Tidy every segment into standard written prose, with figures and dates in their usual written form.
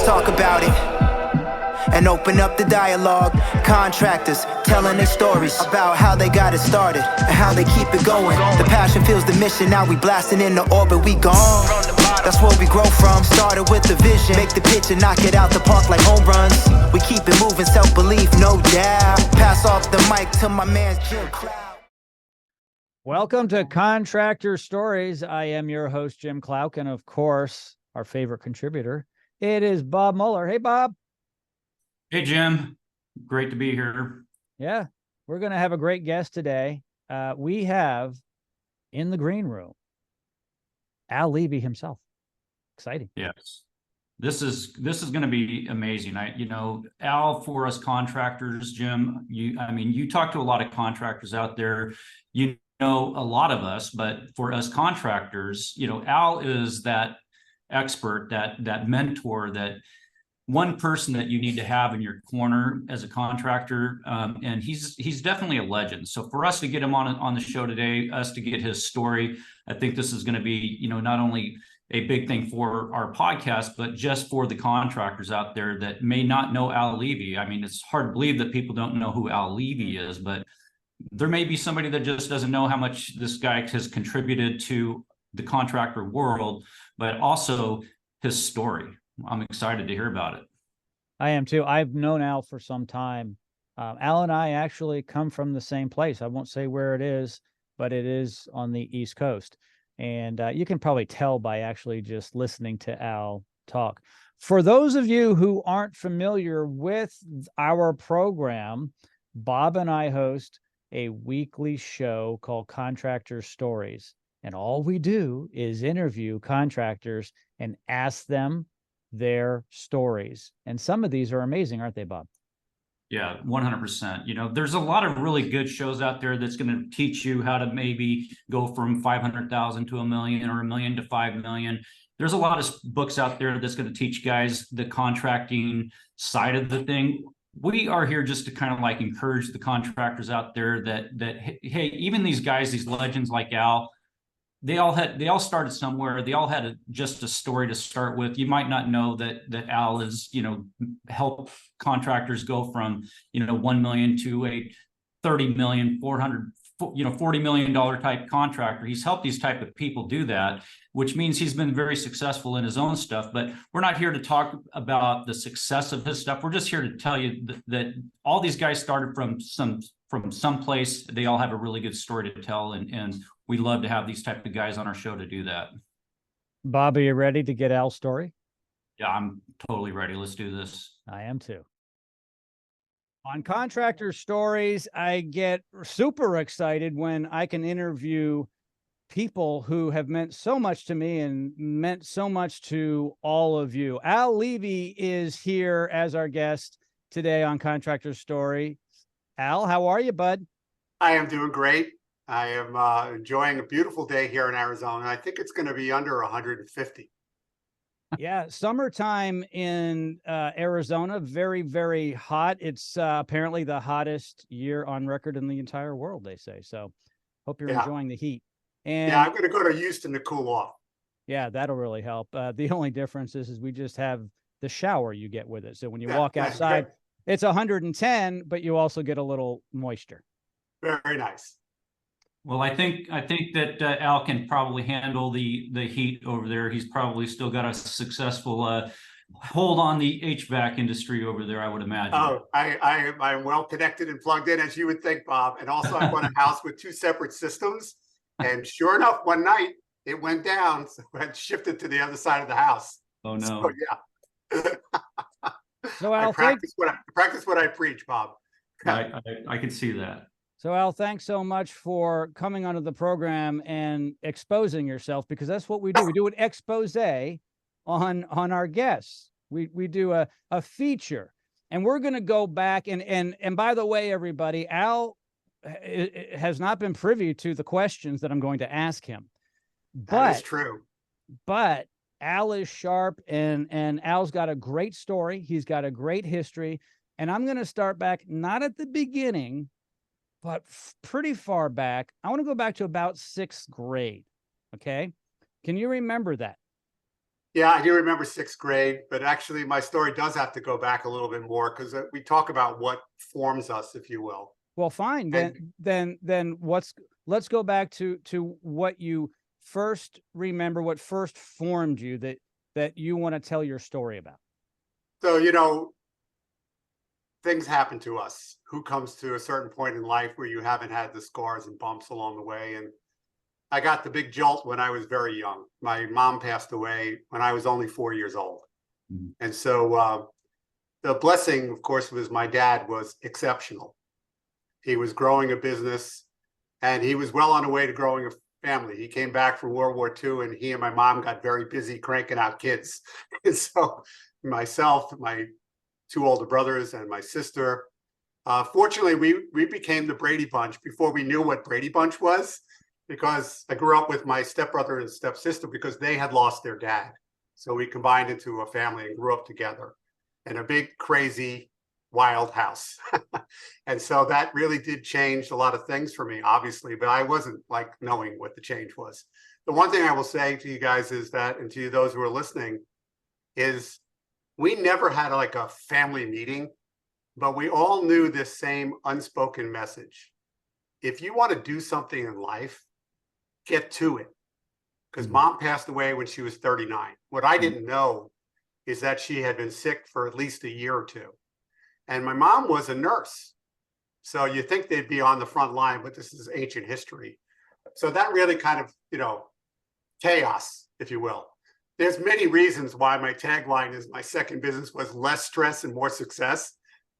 talk about it and open up the dialogue. Contractors telling their stories about how they got it started and how they keep it going. The passion fuels the mission, now we blasting into orbit, we gone. That's where we grow from, started with the vision. Make the pitch and knock it out the park like home runs. We keep it moving, self-belief, no doubt. Pass off the mic to my man Jim Cloud. Welcome to Contractor Stories. I am your host, Jim Cloud, and of course, our favorite contributor, it is Bob Mueller. Hey, Bob. Hey, Jim. Great to be here. Yeah, we're going to have a great guest today. We have in the green room, Al Levy himself. Exciting. Yes. This is going to be amazing. Al, for us contractors, Jim, you talk to a lot of contractors out there. You know a lot of us, but for us contractors, Al is that expert, that mentor, that one person that you need to have in your corner as a contractor, and he's definitely a legend. So for us to get him on the show today, us to get his story, I think this is going to be not only a big thing for our podcast, but just for the contractors out there that may not know Al Levy. I mean, it's hard to believe that people don't know who Al Levy is, but there may be somebody that just doesn't know how much this guy has contributed to the contractor world, but also his story. I'm excited to hear about it. I am too. I've known Al for some time. Al and I actually come from the same place. I won't say where it is, but it is on the East Coast. And you can probably tell by actually just listening to Al talk. For those of you who aren't familiar with our program, Bob and I host a weekly show called Contractor Stories. And all we do is interview contractors and ask them their stories. And some of these are amazing, aren't they, Bob? Yeah, 100%. There's a lot of really good shows out there that's going to teach you how to maybe go from 500,000 to $1 million or $1 million to 5 million. There's a lot of books out there that's going to teach guys the contracting side of the thing. We are here just to kind of like encourage the contractors out there that hey, even these guys, these legends like Al, they all started somewhere. They all had just a story to start with. You might not know that Al is, help contractors go from, 1 million to a 30 million, 400, $40 million type contractor. He's helped these type of people do that, which means he's been very successful in his own stuff. But we're not here to talk about the success of his stuff. We're just here to tell you that all these guys started from some place. They all have a really good story to tell, and we love to have these type of guys on our show to do that. Bob, are you ready to get Al's story? Yeah, I'm totally ready. Let's do this. I am too. On Contractor Stories, I get super excited when I can interview people who have meant so much to me and meant so much to all of you. Al Levy is here as our guest today on Contractor Story. Al, how are you, bud? I am doing great. I am enjoying a beautiful day here in Arizona. I think it's going to be under 150. Yeah, summertime in Arizona, very, very hot. It's apparently the hottest year on record in the entire world, they say. So hope you're enjoying the heat. And yeah, I'm going to go to Houston to cool off. Yeah, that'll really help. The only difference is we just have the shower you get with it. So when you walk outside, it's 110, but you also get a little moisture. Very nice. Well, I think that Al can probably handle the heat over there. He's probably still got a successful hold on the HVAC industry over there, I would imagine. Oh, I'm well connected and plugged in, as you would think, Bob. And also I bought a house with 2 separate systems. And sure enough, one night it went down, so I shifted to the other side of the house. Oh, no. So, yeah. So Al, I practice what I preach, Bob. I can see that. So Al, thanks so much for coming onto the program and exposing yourself, because that's what we do. We do an expose on our guests. We do a feature, and we're going to go back and by the way, everybody, Al has not been privy to the questions that I'm going to ask him. That is true. But Al is sharp, and Al's got a great story. He's got a great history, and I'm going to start back, not at the beginning, but pretty far back. I want to go back to about 6th grade. Okay. Can you remember that? Yeah, I do remember sixth grade, but actually my story does have to go back a little bit more because we talk about what forms us, if you will. Well, fine. And Then let's go back to what you first remember, what first formed you that you want to tell your story about. so, things happen to us. Who comes to a certain point in life where you haven't had the scars and bumps along the way? And I got the big jolt when I was very young. My mom passed away when I was only 4 years old. Mhm. And so the blessing, of course, was my dad was exceptional. He was growing a business and he was well on the way to growing a family. He came back from World War II and he and my mom got very busy cranking out kids. And so myself, my two older brothers, and my sister, fortunately, we became the Brady Bunch before we knew what Brady Bunch was, because I grew up with my stepbrother and stepsister because they had lost their dad. So we combined into a family and grew up together in a big, crazy, wild house. And so that really did change a lot of things for me, obviously, but I wasn't like knowing what the change was. The one thing I will say to you guys is that, and to you, those who are listening, is we never had like a family meeting, but we all knew this same unspoken message. If you want to do something in life, get to it. Because mom passed away when she was 39. What I didn't know is that she had been sick for at least a year or two. And my mom was a nurse. So you think they'd be on the front line, but this is ancient history. So that really kind of, chaos, if you will. There's many reasons why my tagline is my second business was less stress and more success.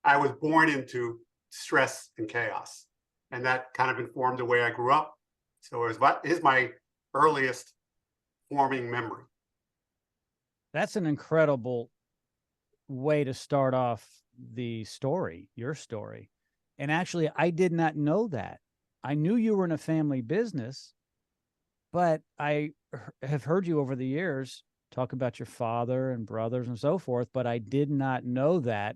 I was born into stress and chaos. And that kind of informed the way I grew up. So it is my earliest forming memory. That's an incredible way to start off the story, your story. And actually, I did not know that. I knew you were in a family business, but I have heard you over the years talk about your father and brothers and so forth, but I did not know that.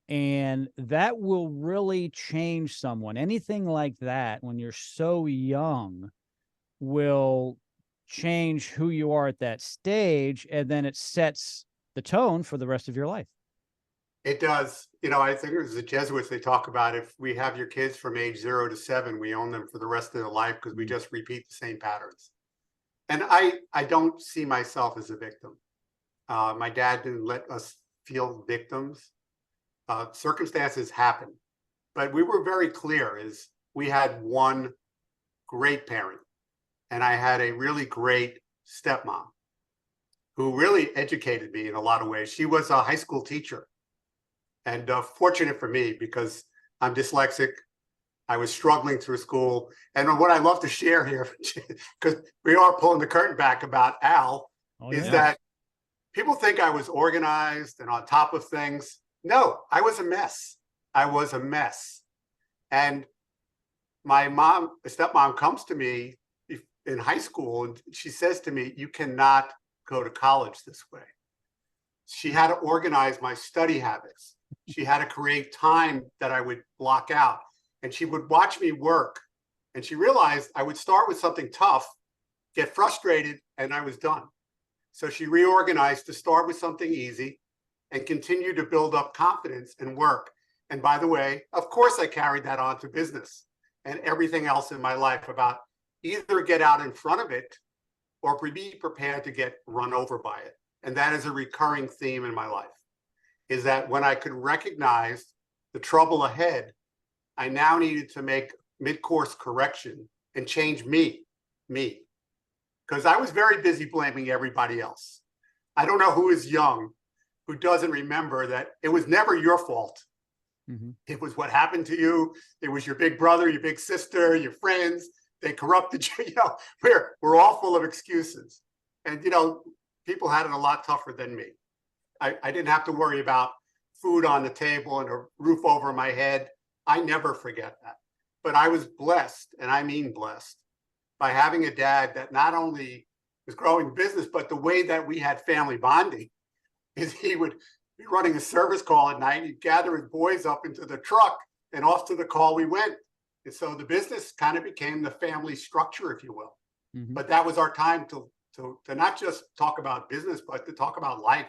And that will really change someone. Anything like that, when you're so young, will change who you are at that stage, and then it sets the tone for the rest of your life. It does. I think it was the Jesuits, they talk about if we have your kids from age 0 to 7, we own them for the rest of their life because we just repeat the same patterns. And I don't see myself as a victim. My dad didn't let us feel victims. Circumstances happen, but we were very clear is we had one great parent, and I had a really great stepmom who really educated me in a lot of ways. She was a high school teacher, and fortunate for me because I'm dyslexic. I was struggling through school. And what I love to share here, because we are pulling the curtain back about Al, is that people think I was organized and on top of things. No, I was a mess. I was a mess. And my stepmom comes to me in high school and she says to me, "You cannot go to college this way." She had to organize my study habits. She had to create time that I would block out. And she would watch me work. And she realized I would start with something tough, get frustrated, and I was done. So she reorganized to start with something easy and continue to build up confidence and work. And by the way, of course, I carried that on to business and everything else in my life about either get out in front of it or be prepared to get run over by it. And that is a recurring theme in my life, is that when I could recognize the trouble ahead, I now needed to make mid-course correction and change me, because I was very busy blaming everybody else. I don't know who is young who doesn't remember that it was never your fault. Mm-hmm. It was what happened to you. It was your big brother, your big sister, your friends. They corrupted you. We're all full of excuses. And, people had it a lot tougher than me. I didn't have to worry about food on the table and a roof over my head. I never forget that. But I was blessed, and I mean blessed, by having a dad that not only was growing business, but the way that we had family bonding is he would be running a service call at night. He'd gather his boys up into the truck and off to the call we went. And so the business kind of became the family structure, if you will. Mm-hmm. But that was our time to to not just talk about business, but to talk about life.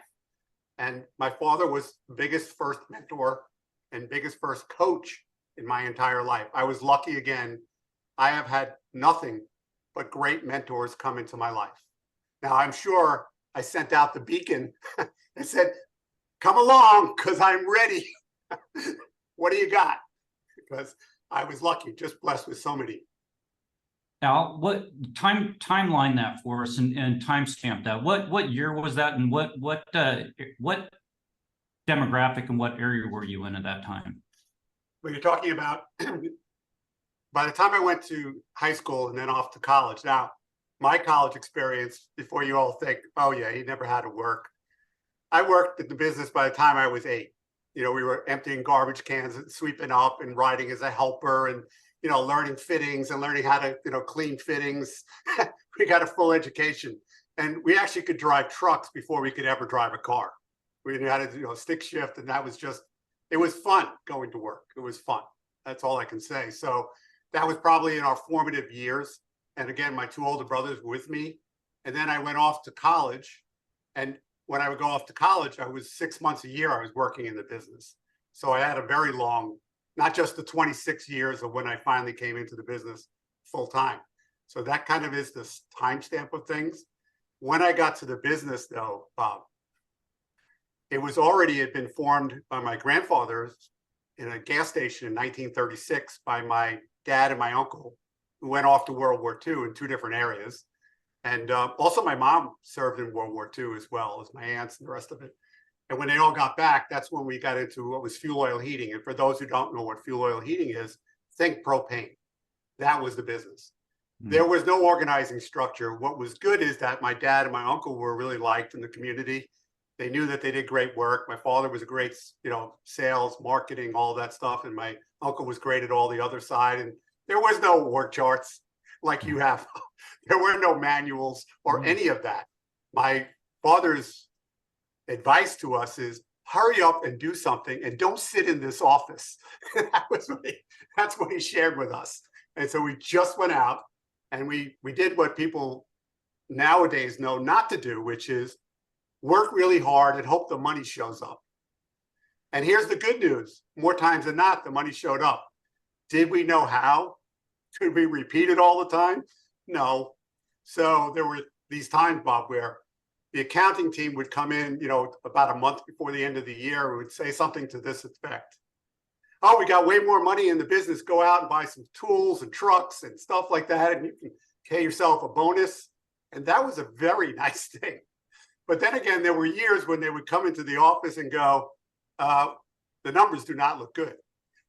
And my father was the biggest first mentor and biggest first coach in my entire life. I was lucky again. I have had nothing but great mentors come into my life. Now, I'm sure I sent out the beacon and said, come along, because I'm ready. What do you got? Because I was lucky, just blessed with so many. Al, what timeline that for us and timestamp that? What year was that, and what demographic and what area were you in at that time? Well, you're talking about by the time I went to high school and then off to college. Now, my college experience, before you all think, oh yeah, he never had to work. I worked in the business by the time I was 8. You know, we were emptying garbage cans and sweeping up and riding as a helper and, you know, learning fittings and learning how to, you know, clean fittings. We got a full education, and we actually could drive trucks before we could ever drive a car. We had to, you know, stick shift, and that was just, it was fun going to work. It was fun. That's all I can say. So that was probably in our formative years. And again, my 2 older brothers were with me. And then I went off to college. And when I would go off to college, I was 6 months a year, I was working in the business. So I had a very long, not just the 26 years of when I finally came into the business full time. So that kind of is the timestamp of things. When I got to the business though, Bob, it had been formed by my grandfathers in a gas station in 1936 by my dad and my uncle, who went off to World War II in 2 different areas. And also my mom served in World War II as well as my aunts and the rest of it. And when they all got back, that's when we got into what was fuel oil heating. And for those who don't know what fuel oil heating is, think propane. That was the business. There was no organizing structure. What was good is that my dad and my uncle were really liked in the community. They knew that they did great work. My father was a great, you know, sales, marketing, all that stuff. And my uncle was great at all the other side. And there was no org charts like you have. There were no manuals or any of that. My father's advice to us is hurry up and do something and don't sit in this office. That's what he shared with us. And so we just went out and we did what people nowadays know not to do, which is work really hard and hope the money shows up. And here's the good news. More times than not, the money showed up. Did we know how? Could we repeat it all the time? No. So there were these times, Bob, where the accounting team would come in, you know, about a month before the end of the year, and would say something to this effect. Oh, we got way more money in the business. Go out and buy some tools and trucks and stuff like that, and you can pay yourself a bonus. And that was a very nice thing. But then again, there were years when they would come into the office and go, the numbers do not look good.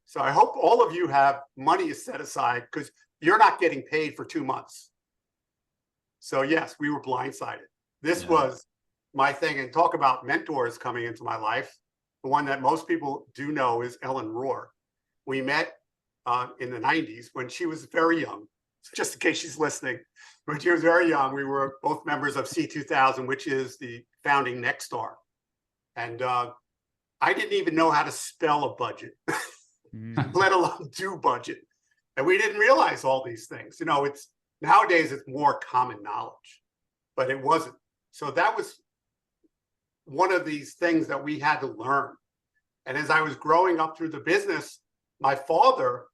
So I hope all of you have money set aside because you're not getting paid for 2 months. So yes, we were blindsided. This was my thing. And talk about mentors coming into my life. The one that most people do know is Ellen Rohr. We met in the 90s when she was very young. Just in case she's listening, when she was very young, we were both members of C2000, which is the founding Nexstar. And I didn't even know how to spell a budget, let alone do budget. And we didn't realize all these things. You know, nowadays it's more common knowledge, but it wasn't. So that was one of these things that we had to learn. And as I was growing up through the business, my father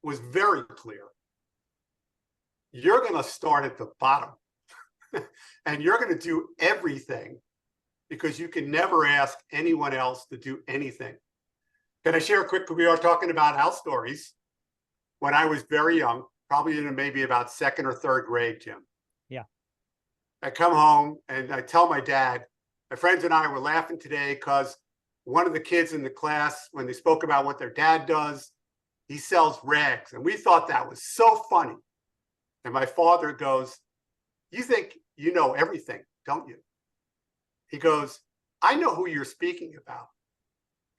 was very clear. You're going to start at the bottom and you're going to do everything because you can never ask anyone else to do anything. Can I share quickly? We are talking about house stories. When I was very young, probably in maybe about 2nd or 3rd grade, Jim. Yeah. I come home and I tell my dad, my friends and I were laughing today because one of the kids in the class, when they spoke about what their dad does, he sells rags. And we thought that was so funny. And my father goes, you think you know everything, don't you? He goes, I know who you're speaking about.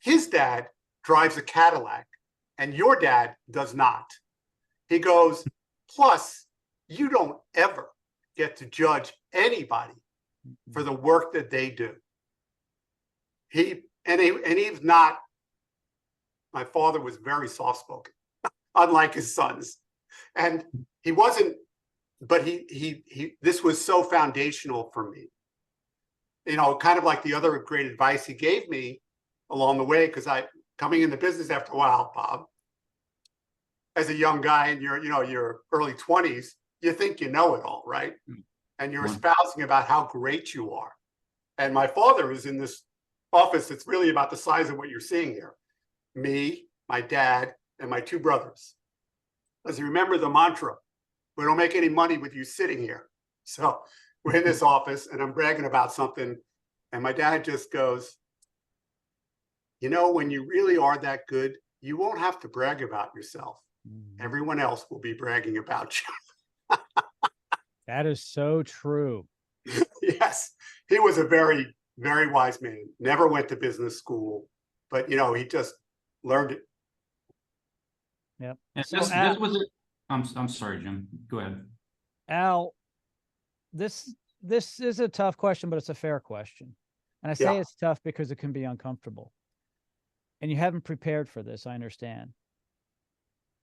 His dad drives a Cadillac and your dad does not. He goes, plus, you don't ever get to judge anybody for the work that they do. He's not, my father was very soft-spoken, unlike his sons. And he wasn't but this was so foundational for me. You know, kind of like the other great advice he gave me along the way, because coming in the business after a while, Bob, as a young guy in your early 20s, you think you know it all, right? And you're espousing about how great you are. And my father is in this office that's really about the size of what you're seeing here. Me, my dad, and my two brothers. As you remember the mantra, we don't make any money with you sitting here. So we're in this office and I'm bragging about something. And my dad just goes, you know, when you really are that good, you won't have to brag about yourself. Everyone else will be bragging about you. That is so true. Yes, he was a very, very wise man. Never went to business school, but you know, he just learned it. Yep. And So this Al, was it. I'm sorry, Jim. Go ahead. Al, this is a tough question, but it's a fair question. And I say Yeah. it's tough because it can be uncomfortable. And you haven't prepared for this, I understand.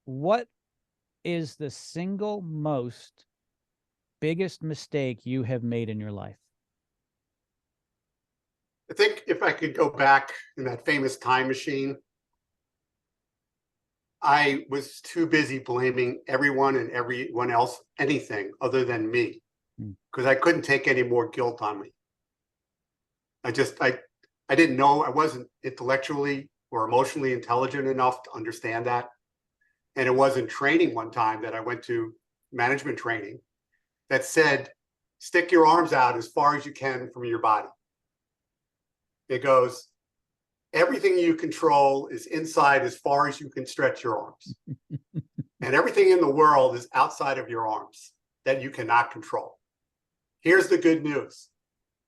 What is the single most biggest mistake you have made in your life? I think if I could go back in that famous time machine, I was too busy blaming everyone and everyone else, anything other than me, because I couldn't take any more guilt on me. I didn't know, I wasn't intellectually or emotionally intelligent enough to understand that. And it wasn't training one time that I went to, management training, that said, stick your arms out as far as you can from your body. It goes, everything you control is inside as far as you can stretch your arms. And everything in the world is outside of your arms that you cannot control. Here's the good news.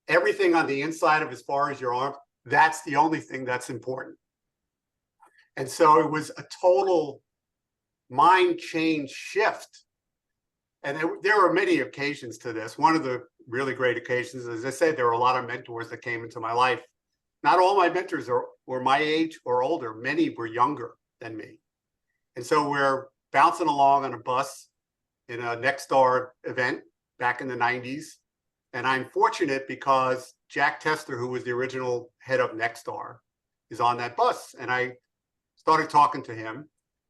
Everything on the inside of as far as your arms, that's the only thing that's important. And so it was a total mind change shift. And there were many occasions to this. One of the really great occasions, as I said, there were a lot of mentors that came into my life. Not all my mentors were my age or older. Many were younger than me. And so we're bouncing along on a bus in a Nexstar event back in the 90s. And I'm fortunate because Jack Tester, who was the original head of Nexstar, is on that bus. And I started talking to him.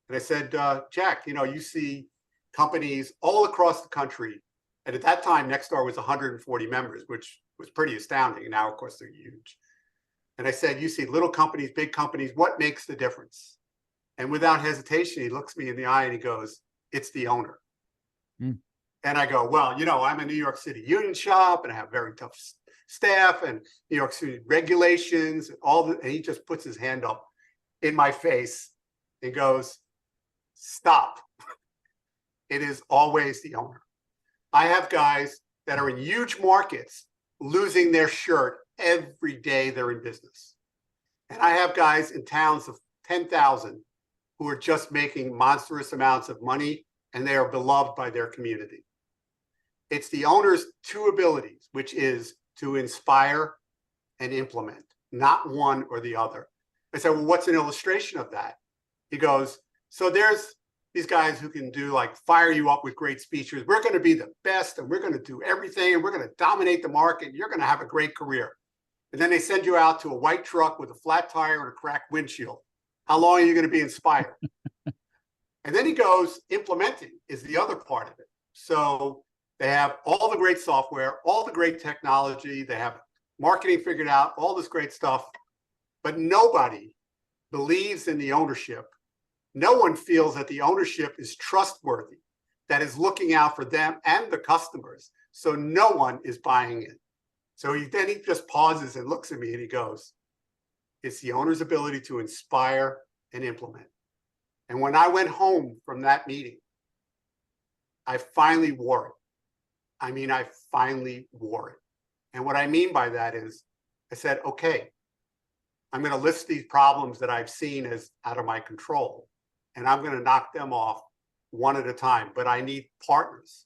And I said, Jack, you know, you see companies all across the country. And at that time, Nexstar was 140 members, which was pretty astounding. Now, of course, they're huge. And I said, you see little companies, big companies, what makes the difference? And without hesitation, he looks me in the eye and he goes, it's the owner. And I go, well, you know, I'm a New York City union shop and I have very tough staff and New York City regulations and and he just puts his hand up in my face and goes, stop. It is always the owner. I have guys that are in huge markets losing their shirt every day they're in business. And I have guys in towns of 10,000 who are just making monstrous amounts of money and they are beloved by their community. It's the owner's two abilities, which is to inspire and implement, not one or the other. I said, well, what's an illustration of that? He goes, so there's these guys who can do like fire you up with great speeches. We're going to be the best and we're going to do everything and we're going to dominate the market. You're going to have a great career. And then they send you out to a white truck with a flat tire and a cracked windshield. How long are you going to be inspired? And then he goes, implementing is the other part of it. So they have all the great software, all the great technology. They have marketing figured out, all this great stuff. But nobody believes in the ownership. No one feels that the ownership is trustworthy, that is looking out for them and the customers. So no one is buying in. So then he just pauses and looks at me and he goes, it's the owner's ability to inspire and implement. And when I went home from that meeting, I finally wore it. I mean, I finally wore it. And what I mean by that is I said, okay, I'm going to list these problems that I've seen as out of my control, and I'm going to knock them off one at a time, but I need partners.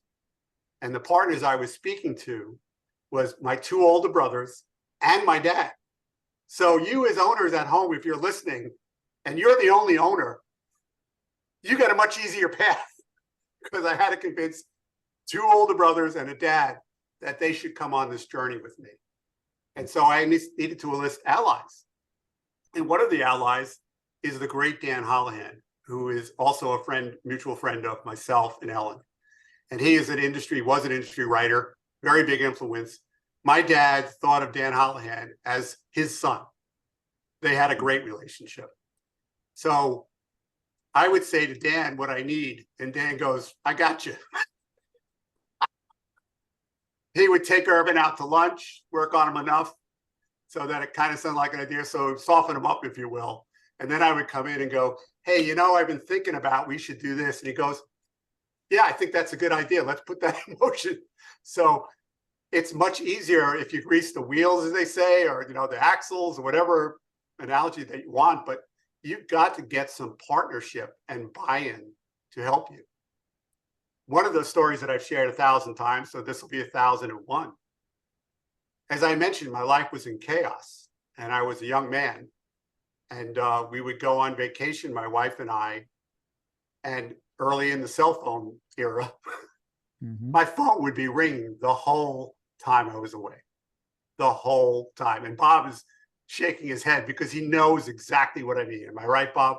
And the partners I was speaking to was my two older brothers and my dad. So you as owners at home, if you're listening and you're the only owner, you got a much easier path because I had to convince 2 older brothers and a dad, that they should come on this journey with me. And so I needed to enlist allies. And one of the allies is the great Dan Holohan, who is also a friend, mutual friend of myself and Ellen. And he is was an industry writer, very big influence. My dad thought of Dan Holohan as his son. They had a great relationship. So I would say to Dan what I need, and Dan goes, I got you. He would take Urban out to lunch, work on him enough so that it kind of sounded like an idea. So soften him up, if you will. And then I would come in and go, hey, I've been thinking about, we should do this. And he goes, yeah, I think that's a good idea. Let's put that in motion. So it's much easier if you grease the wheels, as they say, or, the axles, or whatever analogy that you want, but you've got to get some partnership and buy-in to help you. One of those stories that I've shared 1,000 times, so this will be 1,001. As I mentioned, my life was in chaos, and I was a young man, and we would go on vacation, my wife and I, and early in the cell phone era, my phone would be ringing the whole time I was away, the whole time. And Bob is shaking his head because he knows exactly what I mean. Am I right, Bob?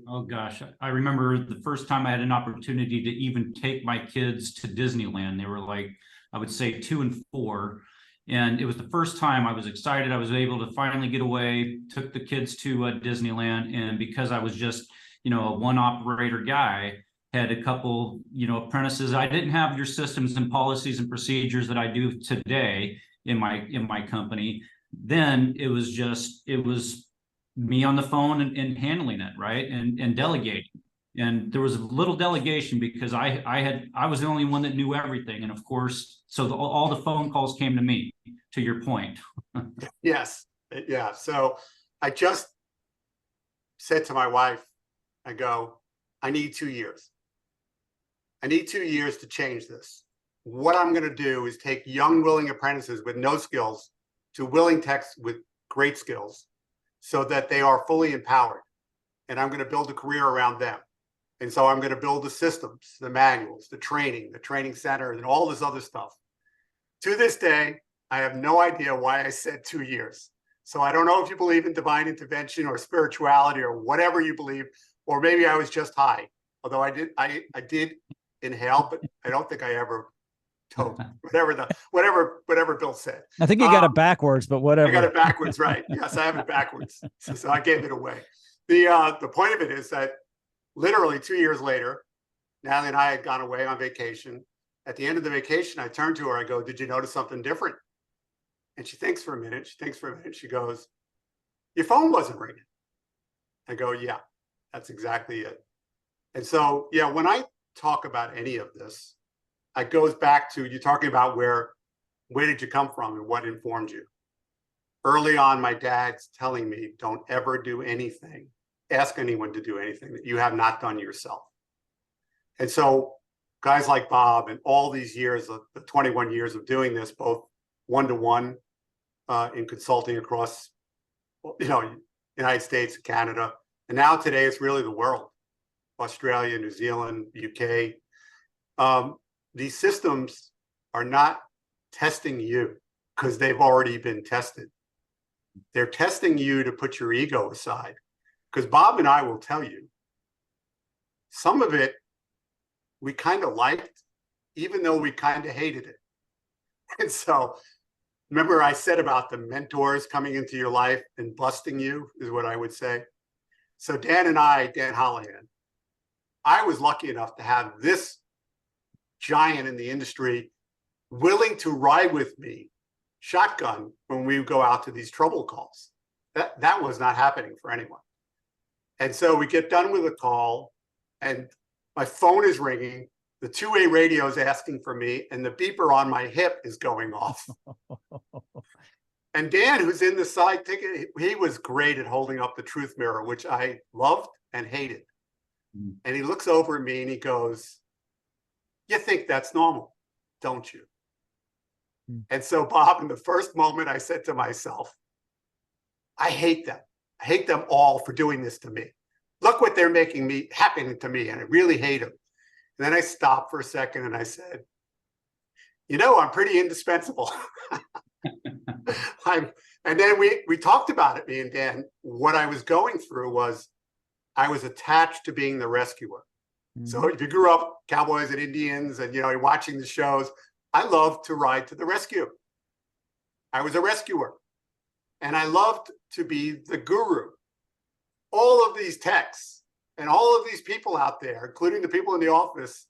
Oh gosh, I remember the first time I had an opportunity to even take my kids to Disneyland. They were like, I would say 2 and 4. And it was the first time I was excited. I was able to finally get away, took the kids to Disneyland. And because I was just, a one operator guy, had a couple, apprentices. I didn't have your systems and policies and procedures that I do today in my company. Then it was me on the phone and handling it, right? And delegating. And there was a little delegation because I was the only one that knew everything. And of course, so all the phone calls came to me, to your point. Yes. Yeah. So I just said to my wife, I go, I need 2 years. I need 2 years to change this. What I'm going to do is take young, willing apprentices with no skills to willing techs with great skills so that they are fully empowered. And I'm going to build a career around them. And so I'm going to build the systems, the manuals, the training center, and all this other stuff. To this day, I have no idea why I said 2 years. So I don't know if you believe in divine intervention or spirituality or whatever you believe, or maybe I was just high. Although I did inhale, but I don't think I ever told whatever Bill said. I think you got it backwards, but whatever. I got it backwards, right? Yes, I have it backwards. So I gave it away. The point of it is that literally 2 years later, Natalie and I had gone away on vacation. At the end of the vacation, I turned to her. I go, "Did you notice something different?" And she thinks for a minute. She goes, "Your phone wasn't ringing." I go, "Yeah, that's exactly it." And so, yeah, when I talk about any of this, it goes back to you talking about where did you come from and what informed you. Early on, my dad's telling me, don't ever do anything, ask anyone to do anything that you have not done yourself. And so guys like Bob and all these years, the 21 years of doing this, both one-to-one in consulting across, United States, Canada, and now today it's really the world, Australia, New Zealand, UK. These systems are not testing you because they've already been tested. They're testing you to put your ego aside. Because Bob and I will tell you, some of it we kind of liked, even though we kind of hated it. And so, remember I said about the mentors coming into your life and busting you, is what I would say. So Dan Holohan, I was lucky enough to have this giant in the industry willing to ride with me shotgun when we go out to these trouble calls. That was not happening for anyone. And so we get done with a call and my phone is ringing, the two-way radio is asking for me, and the beeper on my hip is going off. And Dan, who's in the side ticket, he was great at holding up the truth mirror, which I loved and hated. Mm. And he looks over at me and he goes, "You think that's normal, don't you?" Mm. And so, Bob, in the first moment, I said to myself, I hate them. I hate them all for doing this to me. Look what they're happening to me, and I really hate them. And then I stopped for a second and I said, I'm pretty indispensable. And then we talked about it, me and Dan. What I was going through was I was attached to being the rescuer. So if you grew up cowboys and Indians and, you're watching the shows, I loved to ride to the rescue. I was a rescuer and I loved to be the guru. All of these techs and all of these people out there, including the people in the office,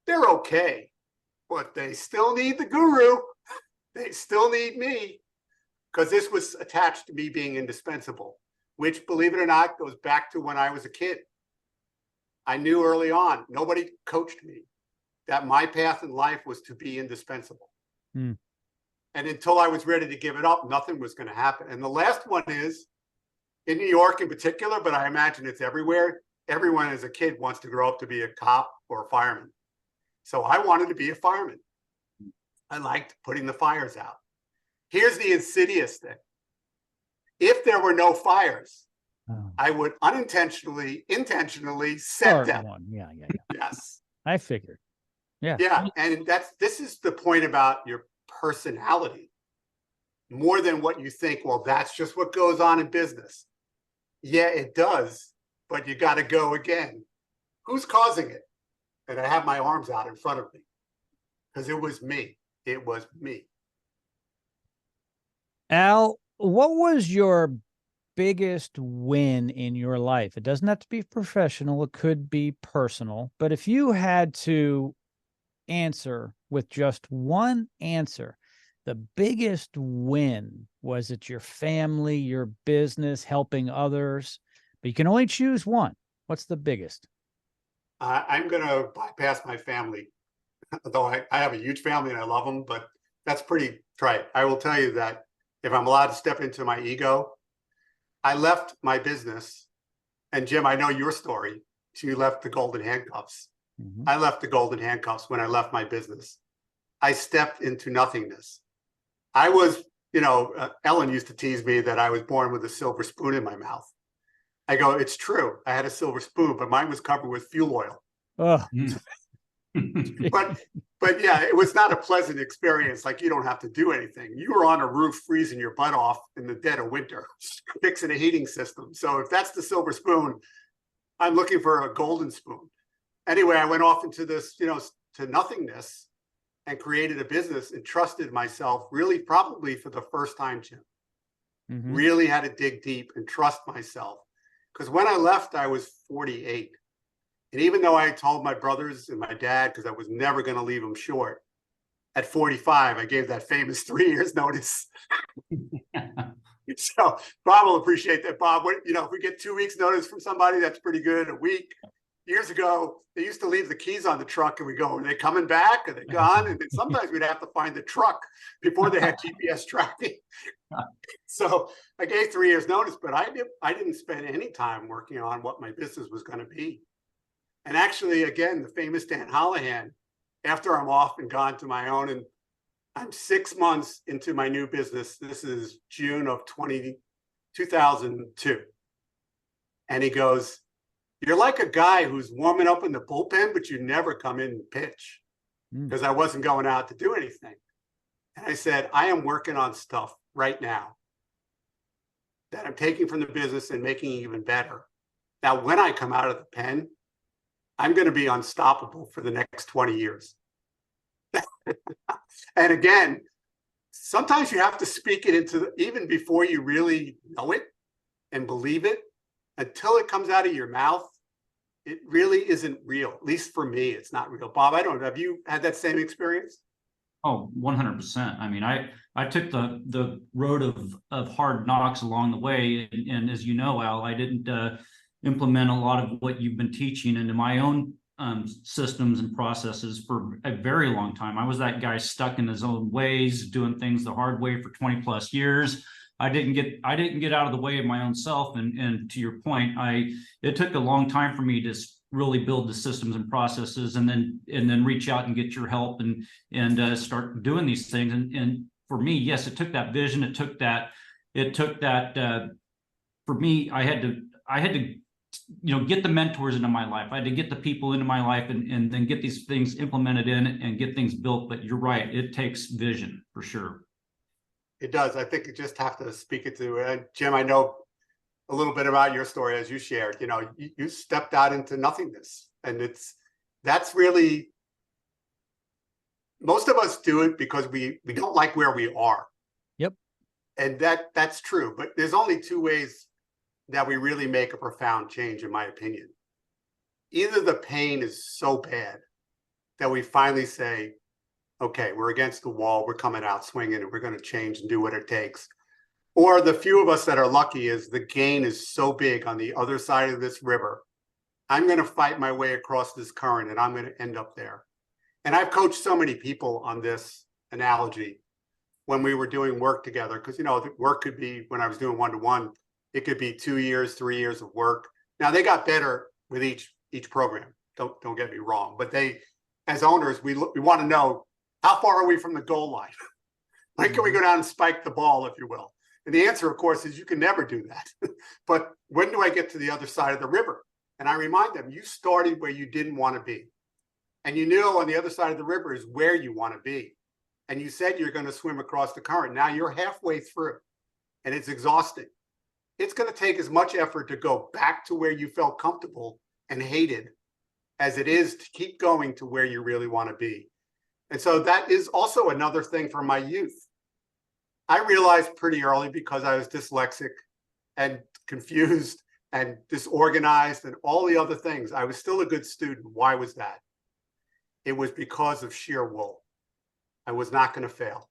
they're okay, but they still need the guru. They still need me, because this was attached to me being indispensable, which, believe it or not, goes back to when I was a kid. I knew early on, nobody coached me, that my path in life was to be indispensable. And until I was ready to give it up, nothing was going to happen. And the last one is, in New York in particular, but I imagine it's everywhere, everyone as a kid wants to grow up to be a cop or a fireman. So I wanted to be a fireman. I liked putting the fires out. Here's the insidious thing. If there were no fires, I would intentionally set them. Yeah. Yes. I figured. Yeah. Yeah. And this is the point about your personality. More than what you think, well, that's just what goes on in business. Yeah, it does. But you got to go again. Who's causing it? And I have my arms out in front of me, because it was me. It was me. Al, what was your biggest win in your life? It doesn't have to be professional. It could be personal. But if you had to answer with just one answer, the biggest win, was it your family, your business, helping others? But you can only choose one. What's the biggest? I'm going to bypass my family, though I have a huge family and I love them, but that's pretty trite. I will tell you that if I'm allowed to step into my ego, I left my business. And Jim, I know your story. You left the golden handcuffs. I left the golden handcuffs when I left my business. I stepped into nothingness. I was, Ellen used to tease me that I was born with a silver spoon in my mouth. I go, it's true. I had a silver spoon, but mine was covered with fuel oil. Oh. But yeah, it was not a pleasant experience. Like, you don't have to do anything. You were on a roof freezing your butt off in the dead of winter, fixing a heating system. So if that's the silver spoon, I'm looking for a golden spoon. Anyway, I went off into this, to nothingness, and created a business and trusted myself, really probably for the first time, Jim. Really had to dig deep and trust myself. Because when I left, I was 48. And even though I told my brothers and my dad, because I was never going to leave them short, at 45, I gave that famous 3 years notice. So Bob will appreciate that, Bob. If we get 2 weeks notice from somebody, that's pretty good. A week. Years ago, they used to leave the keys on the truck and we go, are they coming back? Are they gone? And then sometimes we'd have to find the truck before they had GPS tracking. So I gave 3 years notice, but I didn't spend any time working on what my business was going to be. And actually, again, the famous Dan Holohan, after I'm off and gone to my own, and I'm 6 months into my new business. This is June of 2002. And he goes, you're like a guy who's warming up in the bullpen, but you never come in and pitch, because I wasn't going out to do anything. And I said, I am working on stuff right now that I'm taking from the business and making it even better. Now, when I come out of the pen, I'm going to be unstoppable for the next 20 years. And again, sometimes you have to speak it into, even before you really know it and believe it, until it comes out of your mouth, it really isn't real. At least for me, it's not real. Bob, I don't know. Have you had that same experience? Oh, 100%. I mean, I took the road of hard knocks along the way. And as you know, Al, I didn't implement a lot of what you've been teaching into my own systems and processes for a very long time. I was that guy stuck in his own ways, doing things the hard way for 20 plus years. I didn't get out of the way of my own self. And to your point, it took a long time for me to really build the systems and processes, and then reach out and get your help and start doing these things. And for me, yes, it took that vision. It took that for me, I had to get the mentors into my life. I had to get the people into my life and then get these things implemented in and get things built. But you're right, it takes vision for sure. It does. I think you just have to speak it to Jim. I know a little bit about your story as you shared. You stepped out into nothingness, and that's really, most of us do it because we don't like where we are. Yep. And that's true. But there's only two ways that we really make a profound change, in my opinion. Either the pain is so bad that we finally say, okay, we're against the wall, we're coming out swinging, and we're going to change and do what it takes. Or the few of us that are lucky is the gain is so big on the other side of this river, I'm going to fight my way across this current and I'm going to end up there. And I've coached so many people on this analogy when we were doing work together, because, the work could be, when I was doing one-to-one, it could be 2 years, 3 years of work. Now they got better with each program. Don't get me wrong, but they, as owners, we want to know, how far are we from the goal line? When can we go down and spike the ball, if you will? And the answer, of course, is you can never do that. But when do I get to the other side of the river? And I remind them, you started where you didn't want to be. And you knew on the other side of the river is where you want to be. And you said you're going to swim across the current. Now you're halfway through, and it's exhausting. It's going to take as much effort to go back to where you felt comfortable and hated as it is to keep going to where you really want to be. And so that is also another thing for my youth. I realized pretty early, because I was dyslexic and confused and disorganized and all the other things, I was still a good student. Why was that? It was because of sheer will. I was not going to fail.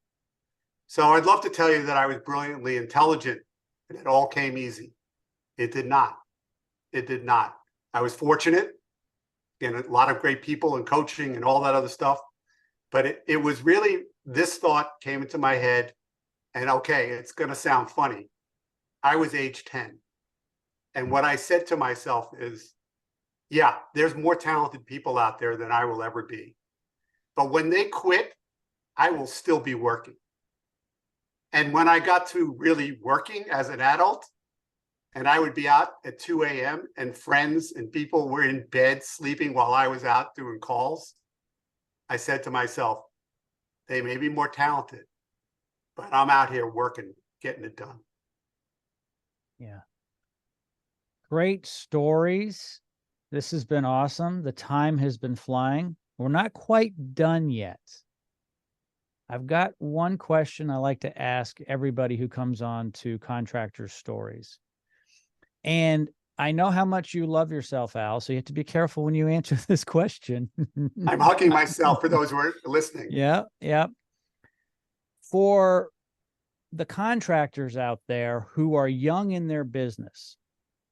So I'd love to tell you that I was brilliantly intelligent and it all came easy. It did not. It did not. I was fortunate, and a lot of great people and coaching and all that other stuff. But it was really, this thought came into my head, and okay, it's going to sound funny. I was age 10. And what I said to myself is, yeah, there's more talented people out there than I will ever be. But when they quit, I will still be working. And when I got to really working as an adult, and I would be out at 2 a.m. and friends and people were in bed sleeping while I was out doing calls, I said to myself, they may be more talented, but I'm out here working, getting it done. Yeah. Great stories. This has been awesome. The time has been flying. We're not quite done yet. I've got one question I like to ask everybody who comes on to Contractor Stories. And I know how much you love yourself, Al, so you have to be careful when you answer this question. I'm hugging myself for those who are listening. Yeah, yeah. For the contractors out there who are young in their business,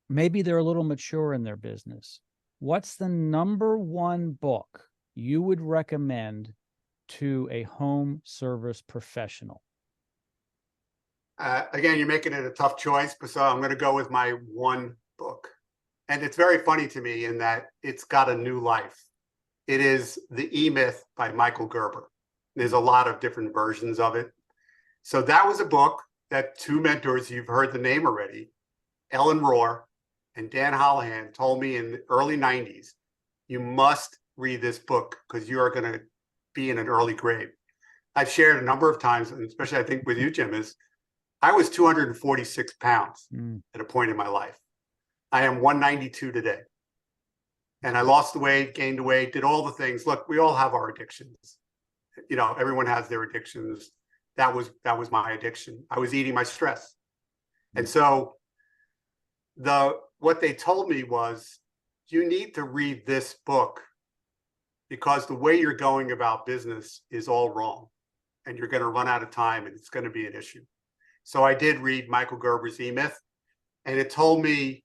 maybe they're a little mature in their business, what's the number one book you would recommend to a home service professional? Again, you're making it a tough choice, but so I'm going to go with my one book. And it's very funny to me in that it's got a new life. It is The E-Myth by Michael Gerber. There's a lot of different versions of it. So that was a book that two mentors, you've heard the name already, Ellen Rohr and Dan Holohan, told me in the early 90s, you must read this book because you are going to be in an early grave. I've shared a number of times, and especially I think with you, Jim, is I was 246 pounds at a point in my life. I am 192 today. And I lost the weight, gained the weight, did all the things. Look, we all have our addictions. Everyone has their addictions. That was my addiction. I was eating my stress. And so what they told me was, you need to read this book because the way you're going about business is all wrong. And you're going to run out of time and it's going to be an issue. So I did read Michael Gerber's E-Myth, and it told me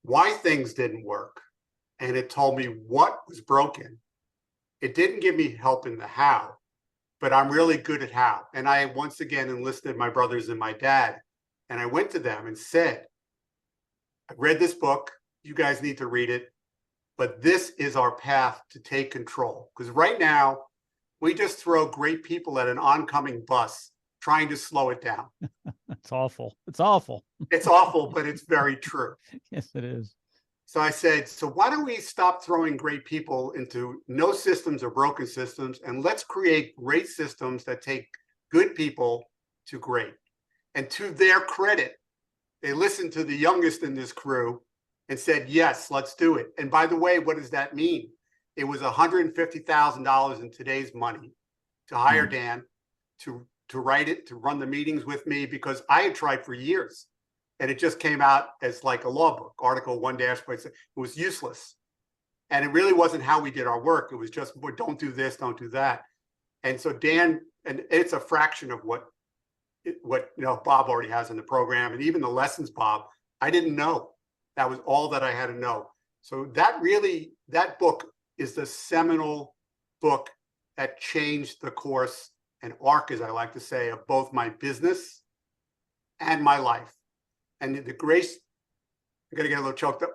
why things didn't work. And it told me what was broken. It didn't give me help in the how, but I'm really good at how. And I once again enlisted my brothers and my dad, and I went to them and said, I read this book. You guys need to read it, but this is our path to take control. Because right now, we just throw great people at an oncoming bus trying to slow it down. It's awful. It's awful. It's awful, but it's very true. Yes, it is. So I said, so why don't we stop throwing great people into no systems or broken systems, and let's create great systems that take good people to great. And to their credit, they listened to the youngest in this crew and said, yes, let's do it. And by the way, what does that mean? It was $150,000 in today's money to hire Dan to write it, to run the meetings with me, because I had tried for years. And it just came out as like a law book, Article 1-. It was useless. And it really wasn't how we did our work. It was just, well, don't do this, don't do that. And so Dan, and it's a fraction of what Bob already has in the program. And even the lessons, Bob, I didn't know. That was all that I had to know. So that book is the seminal book that changed the course and arc, as I like to say, of both my business and my life. And the grace, I'm gonna get a little choked up.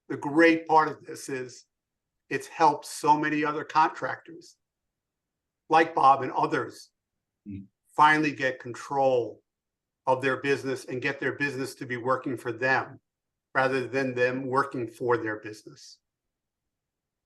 The great part of this is it's helped so many other contractors like Bob and others finally get control of their business and get their business to be working for them rather than them working for their business.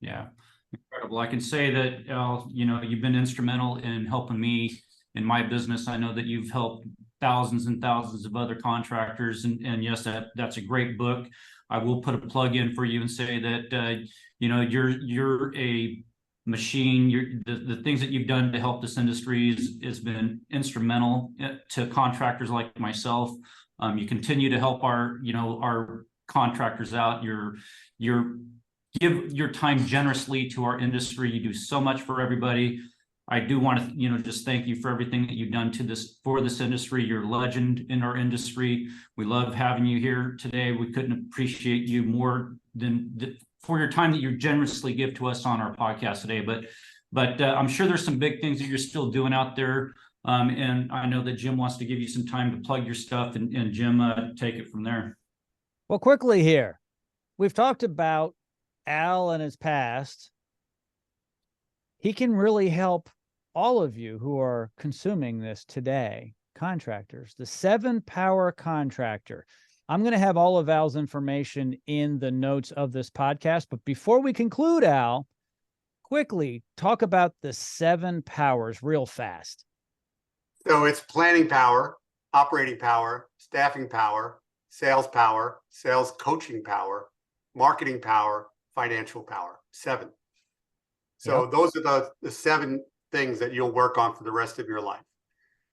Yeah, incredible. I can say that, you've been instrumental in helping me in my business. I know that you've helped thousands and thousands of other contractors. And yes, that's a great book. I will put a plug in for you and say that, you're a machine. The things that you've done to help this industry has been instrumental to contractors like myself. You continue to help our contractors out. You give your time generously to our industry. You do so much for everybody. I do want to, just thank you for everything that you've done for this industry. You're a legend in our industry. We love having you here today. We couldn't appreciate you more than for your time that you generously give to us on our podcast today. But I'm sure there's some big things that you're still doing out there. And I know that Jim wants to give you some time to plug your stuff, and Jim, take it from there. Well, quickly here, we've talked about Al and his past. He can really help all of you who are consuming this today, contractors, the 7-Power Contractor. I'm going to have all of Al's information in the notes of this podcast. But before we conclude, Al, quickly talk about the 7 powers real fast. So it's planning power, operating power, staffing power, sales coaching power, marketing power, financial power. 7. So those are the 7 things that you'll work on for the rest of your life.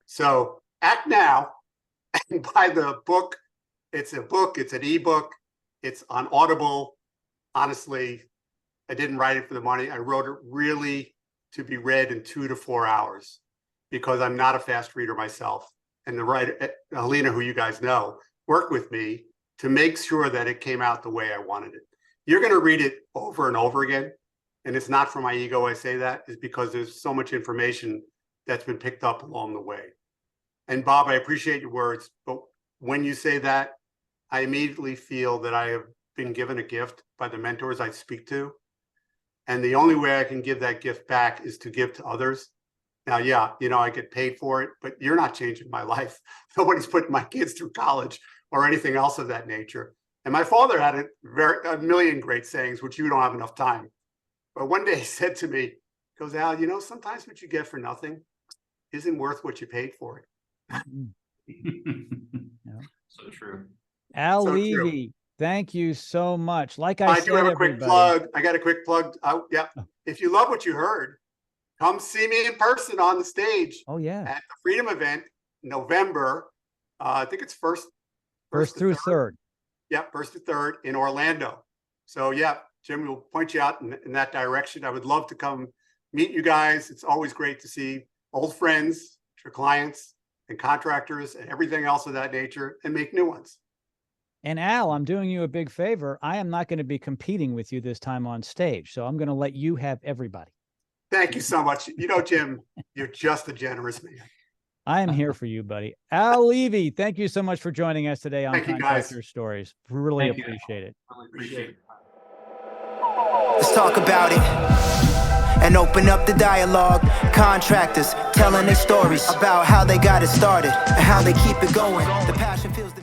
So act now and buy the book. It's a book, it's an ebook, it's on Audible. Honestly, I didn't write it for the money. I wrote it really to be read in 2 to 4 hours because I'm not a fast reader myself. And the writer, Helena, who you guys know, worked with me to make sure that it came out the way I wanted it. You're going to read it over and over again. And it's not for my ego I say that, is because there's so much information that's been picked up along the way. And Bob, I appreciate your words, but when you say that, I immediately feel that I have been given a gift by the mentors I speak to. And the only way I can give that gift back is to give to others. Now, yeah, I get paid for it, but you're not changing my life. Nobody's putting my kids through college or anything else of that nature. And my father had a million great sayings, which you don't have enough time. But one day he said to me, he goes, Al, sometimes what you get for nothing isn't worth what you paid for it. So true. Al Levy, thank you so much. Like I said, do have a quick plug. I got a quick plug. If you love what you heard, come see me in person on the stage. Oh, yeah. At the Freedom event, November. I think it's first through third. Yeah, 1st to 3rd in Orlando. So yeah, Jim will point you out in that direction. I would love to come meet you guys. It's always great to see old friends, your clients and contractors and everything else of that nature, and make new ones. And Al, I'm doing you a big favor. I am not going to be competing with you this time on stage. So I'm going to let you have everybody. Thank you so much. Jim, you're just a generous man. I am here for you, buddy. Al Levy, thank you so much for joining us today on Contractor Stories. Really appreciate it. Really appreciate it. Let's talk about it and open up the dialogue. Contractors telling their stories about how they got it started and how they keep it going. The passion feels the